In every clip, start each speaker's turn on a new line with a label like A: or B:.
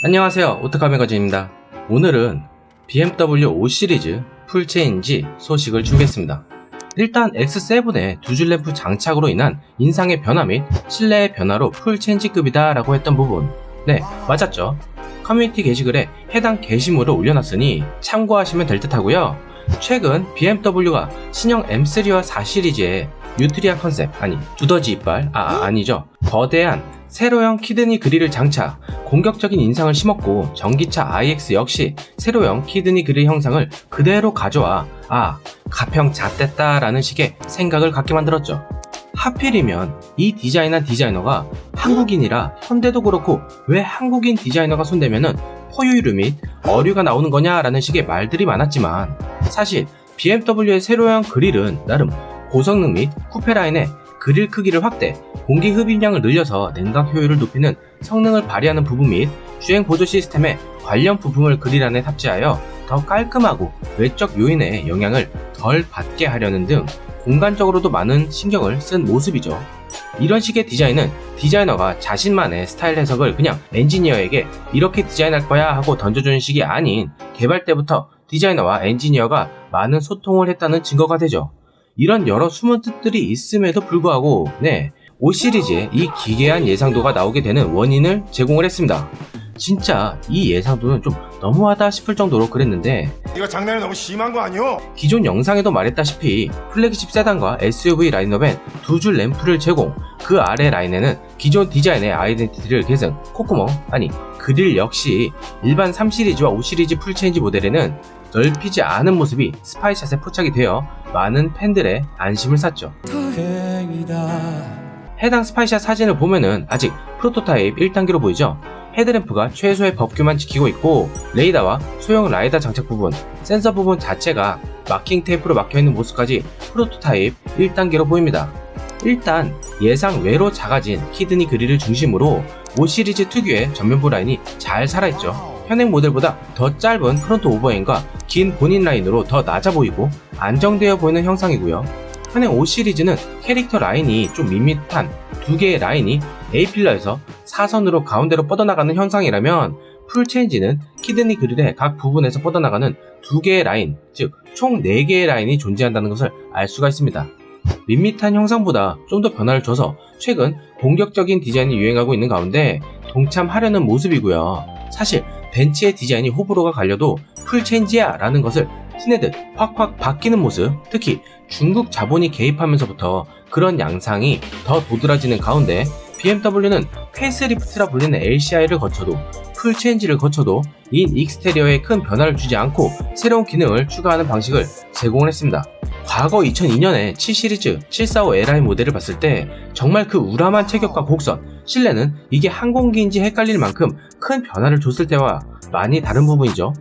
A: 안녕하세요, 오타카 매거진입니다. 오늘은 BMW 5 시리즈 풀체인지 소식을 준비했습니다. 일단 X7의 두 줄 램프 장착으로 인한 인상의 변화 및 실내의 변화로 풀체인지급이다 라고 했던 부분, 네, 맞았죠. 커뮤니티 게시글에 해당 게시물을 올려놨으니 참고하시면 될 듯 하고요. 최근 BMW가 신형 M3와 4 시리즈의 뉴트리아 컨셉, 두더지 이빨, 아니죠, 거대한 세로형 키드니 그릴을 장착, 공격적인 인상을 심었고, 전기차 iX 역시 세로형 키드니 그릴 형상을 그대로 가져와 가평 잣됐다 라는 식의 생각을 갖게 만들었죠. 하필이면 이 디자인한 디자이너가 한국인이라 현대도 그렇고 왜 한국인 디자이너가 손대면은 포유류 및 어류가 나오는 거냐 라는 식의 말들이 많았지만, 사실 BMW의 세로형 그릴은 나름 고성능 및 쿠페 라인의 그릴 크기를 확대, 공기 흡입량을 늘려서 냉각 효율을 높이는 성능을 발휘하는 부분 및 주행 보조 시스템의 관련 부품을 그릴 안에 탑재하여 더 깔끔하고 외적 요인의 영향을 덜 받게 하려는 등 공간적으로도 많은 신경을 쓴 모습이죠. 이런 식의 디자인은 디자이너가 자신만의 스타일 해석을 그냥 엔지니어에게 이렇게 디자인할 거야 하고 던져주는 식이 아닌, 개발 때부터 디자이너와 엔지니어가 많은 소통을 했다는 증거가 되죠. 이런 여러 숨은 뜻들이 있음에도 불구하고 5 시리즈에 이 기괴한 예상도가 나오게 되는 원인을 제공을 했습니다. 진짜 이 예상도는 좀 너무하다 싶을 정도로 그랬는데,
B: 이거 장난이 너무 심한 거 아니오?
A: 기존 영상에도 말했다시피 플래그십 세단과 SUV 라인업엔 두 줄 램프를 제공, 그 아래 라인에는 기존 디자인의 아이덴티티를 계승, 콧구멍, 그릴 역시 일반 3 시리즈와 5 시리즈 풀체인지 모델에는 넓히지 않은 모습이 스파이샷에 포착이 되어 많은 팬들의 안심을 샀죠. 해당 스파이샷 사진을 보면은 아직 프로토타입 1단계로 보이죠? 헤드램프가 최소의 법규만 지키고 있고, 레이더와 소형 라이더 장착 부분, 센서 부분 자체가 마킹 테이프로 막혀있는 모습까지 프로토타입 1단계로 보입니다. 일단 예상 외로 작아진 키드니 그릴을 중심으로 5 시리즈 특유의 전면부 라인이 잘 살아있죠. 현행 모델보다 더 짧은 프론트 오버행과 긴 본인 라인으로 더 낮아 보이고 안정되어 보이는 형상이고요. 현행 5 시리즈는 캐릭터 라인이 좀 밋밋한 두 개의 라인이 A필러에서 사선으로 가운데로 뻗어나가는 형상이라면, 풀체인지는 키드니 그릴의 각 부분에서 뻗어나가는 두 개의 라인, 즉 총 4개의 라인이 존재한다는 것을 알 수가 있습니다. 밋밋한 형상보다 좀 더 변화를 줘서 최근 공격적인 디자인이 유행하고 있는 가운데 동참하려는 모습이고요. 사실 벤츠의 디자인이 호불호가 갈려도 풀체인지야 라는 것을 티내듯 확확 바뀌는 모습, 특히 중국 자본이 개입하면서부터 그런 양상이 더 도드라지는 가운데, BMW는 페이스리프트라 불리는 LCI를 거쳐도, 풀체인지를 거쳐도 인 익스테리어에 큰 변화를 주지 않고 새로운 기능을 추가하는 방식을 제공을 했습니다. 과거 2002년에 7 시리즈 745Li 모델을 봤을 때 정말 그 우람한 체격과 곡선, 실내는 이게 항공기인지 헷갈릴 만큼 큰 변화를 줬을 때와 많이 다른 부분이죠.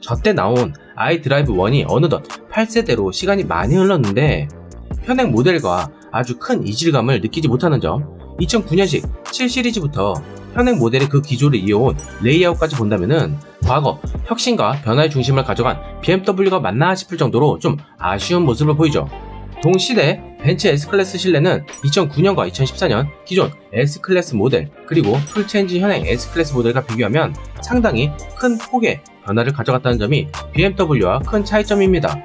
A: 저때 나온 iDrive 1이 어느덧 8세대로 시간이 많이 흘렀는데 현행 모델과 아주 큰 이질감을 느끼지 못하는 점, 2009년식 7 시리즈부터 현행 모델의 그 기조를 이어온 레이아웃까지 본다면은 과거 혁신과 변화의 중심을 가져간 BMW가 맞나 싶을 정도로 좀 아쉬운 모습을 보이죠. 동시대 벤츠 S클래스 실내는 2009년과 2014년 기존 S클래스 모델 그리고 풀체인지 현행 S클래스 모델과 비교하면 상당히 큰 폭의 변화를 가져갔다는 점이 BMW와 큰 차이점입니다.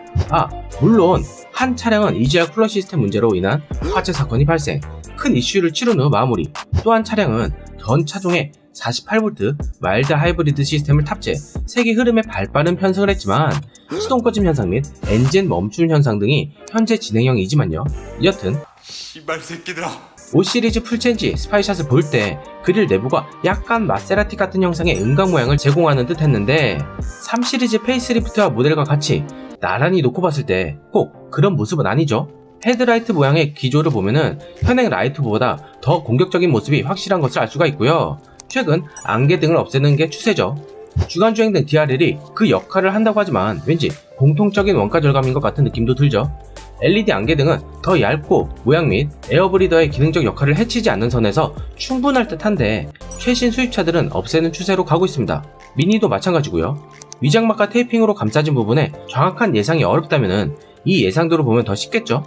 A: 물론 한 차량은 EGR 쿨러 시스템 문제로 인한 화재 사건이 발생, 큰 이슈를 치른 후 마무리, 또 한 차량은 전 차종에 48V 마일드 하이브리드 시스템을 탑재, 세계 흐름에 발빠른 편승을 했지만 시동 꺼짐 현상 및 엔진 멈춤 현상 등이 현재 진행형이지만요. 여튼
B: 씨발 새끼들아,
A: 5 시리즈 풀체인지 스파이샷을 볼 때 그릴 내부가 약간 마세라티 같은 형상의 음각 모양을 제공하는 듯 했는데, 3 시리즈 페이스리프트와 모델과 같이 나란히 놓고 봤을 때 꼭 그런 모습은 아니죠. 헤드라이트 모양의 기조를 보면은 현행 라이트보다 더 공격적인 모습이 확실한 것을 알 수가 있고요. 최근 안개등을 없애는 게 추세죠. 주간주행등 DRL이 그 역할을 한다고 하지만 왠지 공통적인 원가 절감인 것 같은 느낌도 들죠. LED 안개등은 더 얇고 모양 및 에어브리더의 기능적 역할을 해치지 않는 선에서 충분할 듯한데, 최신 수입차들은 없애는 추세로 가고 있습니다. 미니도 마찬가지고요. 위장막과 테이핑으로 감싸진 부분에 정확한 예상이 어렵다면은 이 예상도를 보면 더 쉽겠죠?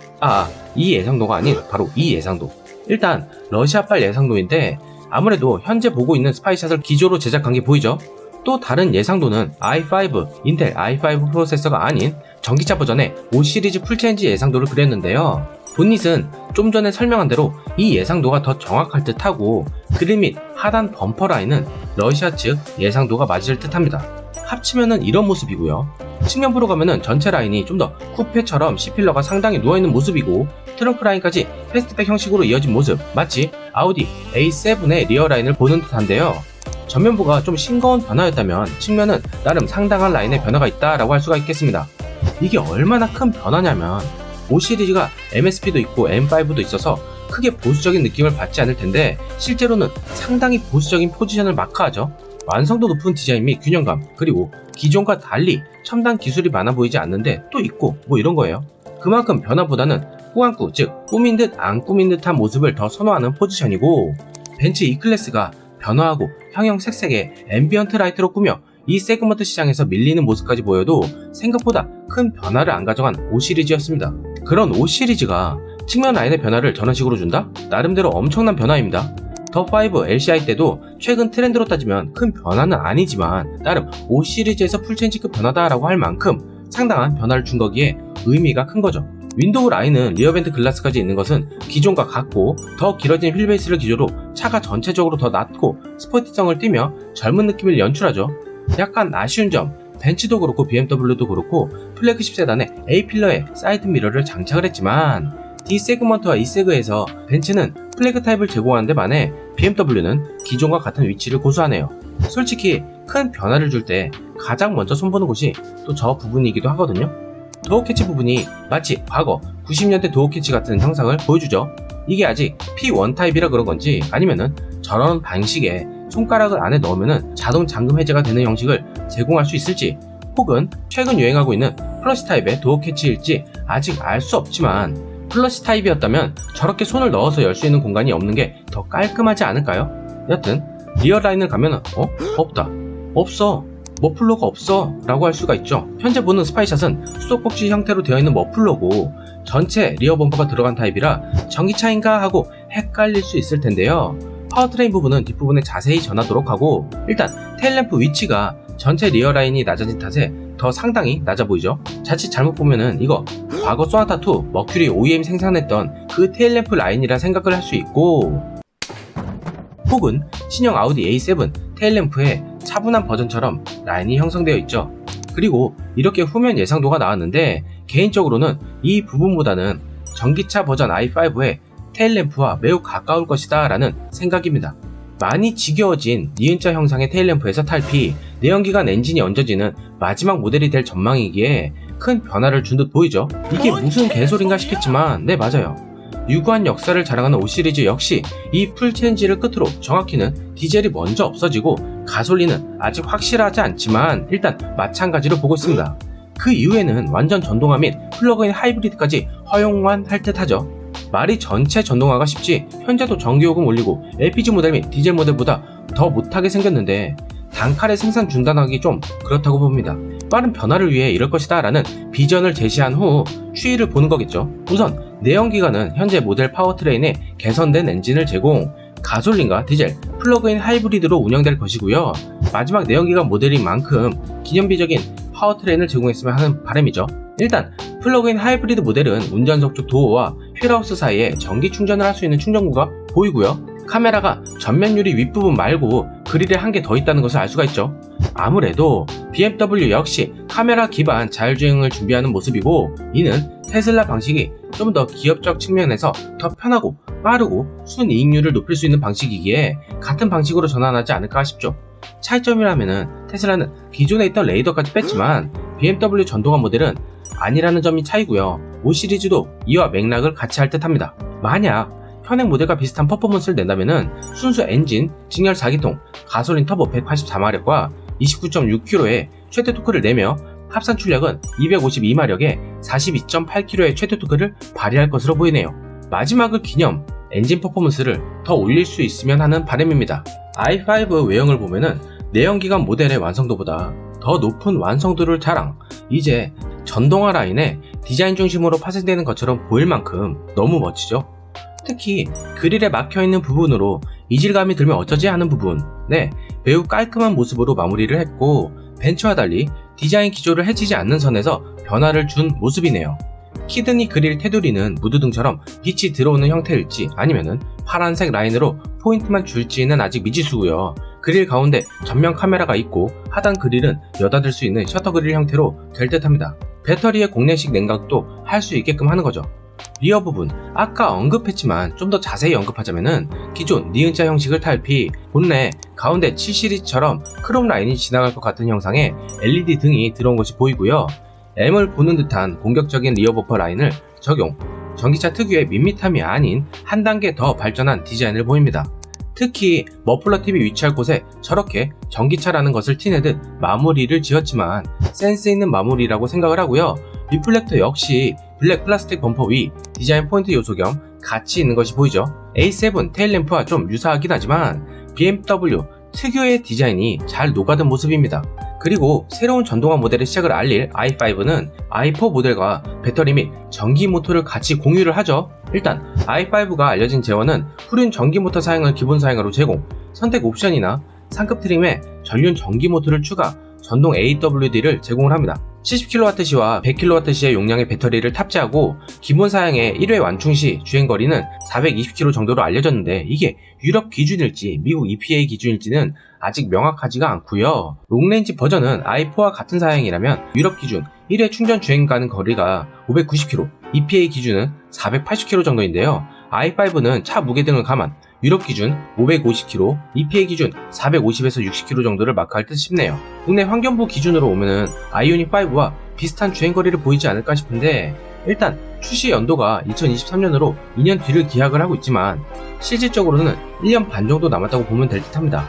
A: 이 예상도가 아닌 바로 이 예상도. 일단 러시아발 예상도인데 아무래도 현재 보고 있는 스파이샷을 기조로 제작한 게 보이죠? 또 다른 예상도는 i5, 인텔 i5 프로세서가 아닌 전기차 버전의 5 시리즈 풀체인지 예상도를 그렸는데요. 본닛은 좀 전에 설명한 대로 이 예상도가 더 정확할 듯하고 그릴 및 하단 범퍼 라인은 러시아 측 예상도가 맞을 듯합니다. 합치면은 이런 모습이고요. 측면부로 가면은 전체 라인이 좀 더 쿠페처럼 C필러가 상당히 누워있는 모습이고 트렁크 라인까지 패스트백 형식으로 이어진 모습, 마치 아우디 A7의 리어 라인을 보는 듯한데요. 전면부가 좀 싱거운 변화였다면 측면은 나름 상당한 라인의 변화가 있다라고 할 수가 있겠습니다. 이게 얼마나 큰 변화냐면 5 시리즈가 MSP도 있고 M5도 있어서 크게 보수적인 느낌을 받지 않을 텐데 실제로는 상당히 보수적인 포지션을 마크하죠. 완성도 높은 디자인 및 균형감, 그리고 기존과 달리 첨단 기술이 많아 보이지 않는데 또 있고 뭐 이런 거예요. 그만큼 변화보다는 꾸안꾸, 즉 꾸민 듯 안 꾸민 듯한 모습을 더 선호하는 포지션이고 벤츠 E클래스가 변화하고 형형색색의 앰비언트 라이트로 꾸며 이 세그먼트 시장에서 밀리는 모습까지 보여도 생각보다 큰 변화를 안 가져간 5 시리즈였습니다. 그런 5 시리즈가 측면 라인의 변화를 저런 식으로 준다? 나름대로 엄청난 변화입니다. 더5 LCI 때도 최근 트렌드로 따지면 큰 변화는 아니지만 나름 5 시리즈에서 풀체인지급 변화다라고 할 만큼 상당한 변화를 준 거기에 의미가 큰 거죠. 윈도우 라인은 리어벤트 글라스까지 있는 것은 기존과 같고 더 길어진 휠베이스를 기조로 차가 전체적으로 더 낮고 스포티성을 띠며 젊은 느낌을 연출하죠. 약간 아쉬운 점, 벤츠도 그렇고 BMW도 그렇고 플래그십 세단에 A필러에 사이드 미러를 장착을 했지만 D 세그먼트와 E 세그에서 벤츠는 플래그 타입을 제공하는 데 반해 BMW는 기존과 같은 위치를 고수하네요. 솔직히 큰 변화를 줄 때 가장 먼저 손보는 곳이 또 저 부분이기도 하거든요. 도어 캐치 부분이 마치 과거 90년대 도어 캐치 같은 형상을 보여주죠. 이게 아직 P1 타입이라 그런 건지 아니면은 저런 방식의 손가락을 안에 넣으면은 자동 잠금 해제가 되는 형식을 제공할 수 있을지, 혹은 최근 유행하고 있는 플러시 타입의 도어 캐치일지 아직 알 수 없지만 플러시 타입이었다면 저렇게 손을 넣어서 열 수 있는 공간이 없는 게 더 깔끔하지 않을까요? 여튼 리어 라인을 가면은 없다, 없어, 머플러가 없어 라고 할 수가 있죠. 현재 보는 스파이샷은 수도꼭지 형태로 되어 있는 머플러고 전체 리어 범퍼가 들어간 타입이라 전기차인가 하고 헷갈릴 수 있을 텐데요. 파워트레인 부분은 뒷부분에 자세히 전하도록 하고 일단 테일램프 위치가 전체 리어 라인이 낮아진 탓에 더 상당히 낮아 보이죠. 자칫 잘못 보면은 이거 과거 소나타2 머큐리 OEM 생산했던 그 테일램프 라인이라 생각을 할 수 있고, 혹은 신형 아우디 A7 테일램프의 차분한 버전처럼 라인이 형성되어 있죠. 그리고 이렇게 후면 예상도가 나왔는데 개인적으로는 이 부분보다는 전기차 버전 i5의 테일램프와 매우 가까울 것이다 라는 생각입니다. 많이 지겨워진 니은자 형상의 테일램프에서 탈피, 내연기관 엔진이 얹어지는 마지막 모델이 될 전망이기에 큰 변화를 준 듯 보이죠. 이게 무슨 개소린가 싶겠지만 네, 맞아요. 유구한 역사를 자랑하는 5 시리즈 역시 이 풀체인지를 끝으로 정확히는 디젤이 먼저 없어지고 가솔린은 아직 확실하지 않지만 일단 마찬가지로 보고 있습니다. 그 이후에는 완전 전동화 및 플러그인 하이브리드까지 허용만 할 듯하죠. 말이 전체 전동화가 쉽지 현재도 전기요금 올리고 LPG 모델 및 디젤 모델보다 더 못하게 생겼는데 단칼에 생산 중단하기 좀 그렇다고 봅니다. 빠른 변화를 위해 이럴 것이다 라는 비전을 제시한 후 추이를 보는 거겠죠. 우선 내연기관은 현재 모델 파워트레인에 개선된 엔진을 제공, 가솔린과 디젤, 플러그인 하이브리드로 운영될 것이고요. 마지막 내연기관 모델인 만큼 기념비적인 파워트레인을 제공했으면 하는 바람이죠. 일단 플러그인 하이브리드 모델은 운전석 쪽 도어와 휠하우스 사이에 전기 충전을 할 수 있는 충전구가 보이고요. 카메라가 전면 유리 윗부분 말고 그릴에 한 개 더 있다는 것을 알 수가 있죠. 아무래도 BMW 역시 카메라 기반 자율주행을 준비하는 모습이고, 이는 테슬라 방식이 좀 더 기업적 측면에서 더 편하고 빠르고 순이익률을 높일 수 있는 방식이기에 같은 방식으로 전환하지 않을까 싶죠. 차이점이라면은 테슬라는 기존에 있던 레이더까지 뺐지만 BMW 전동화 모델은 아니라는 점이 차이고요. 5 시리즈도 이와 맥락을 같이 할 듯합니다. 만약 현행 모델과 비슷한 퍼포먼스를 낸다면은 순수 엔진, 직렬 4기통, 가솔린 터보 184마력과 29.6kg의 최대 토크를 내며 합산 출력은 252마력에 42.8kg의 최대 토크를 발휘할 것으로 보이네요. 마지막을 기념 엔진 퍼포먼스를 더 올릴 수 있으면 하는 바람입니다. i5 외형을 보면은 내연기관 모델의 완성도보다 더 높은 완성도를 자랑, 이제 전동화 라인에 디자인 중심으로 파생되는 것처럼 보일 만큼 너무 멋지죠. 특히 그릴에 막혀있는 부분으로 이질감이 들면 어쩌지 하는 부분, 매우 깔끔한 모습으로 마무리를 했고 벤츠와 달리 디자인 기조를 해치지 않는 선에서 변화를 준 모습이네요. 키드니 그릴 테두리는 무드등처럼 빛이 들어오는 형태일지 아니면은 파란색 라인으로 포인트만 줄지는 아직 미지수고요. 그릴 가운데 전면 카메라가 있고 하단 그릴은 여닫을 수 있는 셔터 그릴 형태로 될 듯합니다. 배터리의 공내식 냉각도 할 수 있게끔 하는 거죠. 리어 부분, 아까 언급했지만 좀 더 자세히 언급하자면은 기존 니은자 형식을 탈피, 본래 가운데 7시리즈처럼 크롬 라인이 지나갈 것 같은 형상의 LED 등이 들어온 것이 보이고요. M을 보는 듯한 공격적인 리어 버퍼 라인을 적용, 전기차 특유의 밋밋함이 아닌 한 단계 더 발전한 디자인을 보입니다. 특히 머플러 팁이 위치할 곳에 저렇게 전기차라는 것을 티내듯 마무리를 지었지만 센스 있는 마무리라고 생각을 하고요. 리플렉터 역시 블랙 플라스틱 범퍼 위 디자인 포인트 요소 겸 가치 있는 것이 보이죠. A7 테일램프와 좀 유사하긴 하지만 BMW 특유의 디자인이 잘 녹아든 모습입니다. 그리고 새로운 전동화 모델의 시작을 알릴 i5는 i4 모델과 배터리 및 전기 모터를 같이 공유를 하죠. 일단 i5가 알려진 재원은 후륜 전기 모터 사양을 기본 사양으로 제공, 선택 옵션이나 상급 트림에 전륜 전기 모터를 추가, 전동 AWD를 제공을 합니다. 70kWh와 100kWh의 용량의 배터리를 탑재하고 기본 사양의 1회 완충 시 주행거리는 420km 정도로 알려졌는데 이게 유럽 기준일지 미국 EPA 기준일지는 아직 명확하지가 않고요. 롱레인지 버전은 i4와 같은 사양이라면 유럽 기준 1회 충전 주행 가는 거리가 590km, EPA 기준은 480km 정도인데요. i5는 차 무게 등을 감안 유럽 기준 550km, EPA 기준 450에서 60km 정도를 마크할 듯 싶네요. 국내 환경부 기준으로 오면은 아이오닉5와 비슷한 주행거리를 보이지 않을까 싶은데 일단 출시 연도가 2023년으로 2년 뒤를 기약을 하고 있지만 실질적으로는 1년 반 정도 남았다고 보면 될 듯합니다.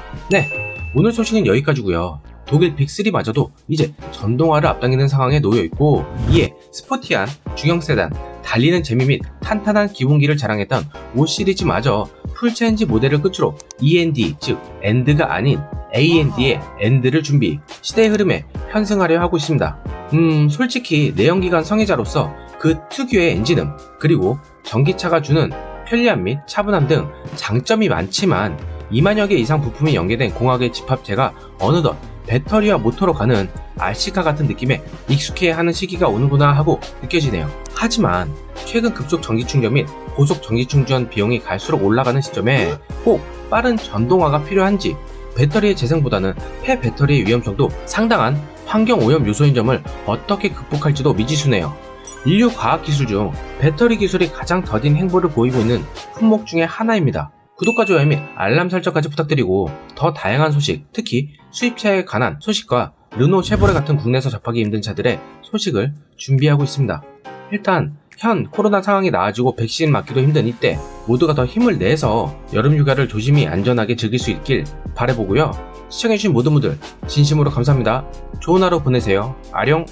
A: 오늘 소식은 여기까지고요. 독일 빅3마저도 이제 전동화를 앞당기는 상황에 놓여있고 이에 스포티한 중형 세단, 달리는 재미 및 탄탄한 기본기를 자랑했던 5시리즈마저 풀체인지 모델을 끝으로 END, 즉 엔드가 아닌 AND의 엔드를 준비, 시대의 흐름에 편승하려 하고 있습니다. 솔직히 내연기관 성애자로서 그 특유의 엔진음, 그리고 전기차가 주는 편리함 및 차분함 등 장점이 많지만 2만여 개 이상 부품이 연계된 공학의 집합체가 어느덧 배터리와 모터로 가는 RC카 같은 느낌에 익숙해하는 시기가 오는구나 하고 느껴지네요. 하지만 최근 급속 전기충전 및 고속 전기충전 비용이 갈수록 올라가는 시점에 꼭 빠른 전동화가 필요한지 배터리의 재생보다는 폐배터리의 위험성도 상당한 환경오염 요소인 점을 어떻게 극복할지도 미지수네요. 인류 과학기술 중 배터리 기술이 가장 더딘 행보를 보이고 있는 품목 중에 하나입니다. 구독과 좋아요 및 알람 설정까지 부탁드리고 더 다양한 소식, 특히 수입차에 관한 소식과 르노, 쉐보레 같은 국내에서 접하기 힘든 차들의 소식을 준비하고 있습니다. 일단 현 코로나 상황이 나아지고 백신 맞기도 힘든 이때 모두가 더 힘을 내서 여름 휴가를 조심히 안전하게 즐길 수 있길 바라보고요. 시청해주신 모든 분들 진심으로 감사합니다. 좋은 하루 보내세요. 아령.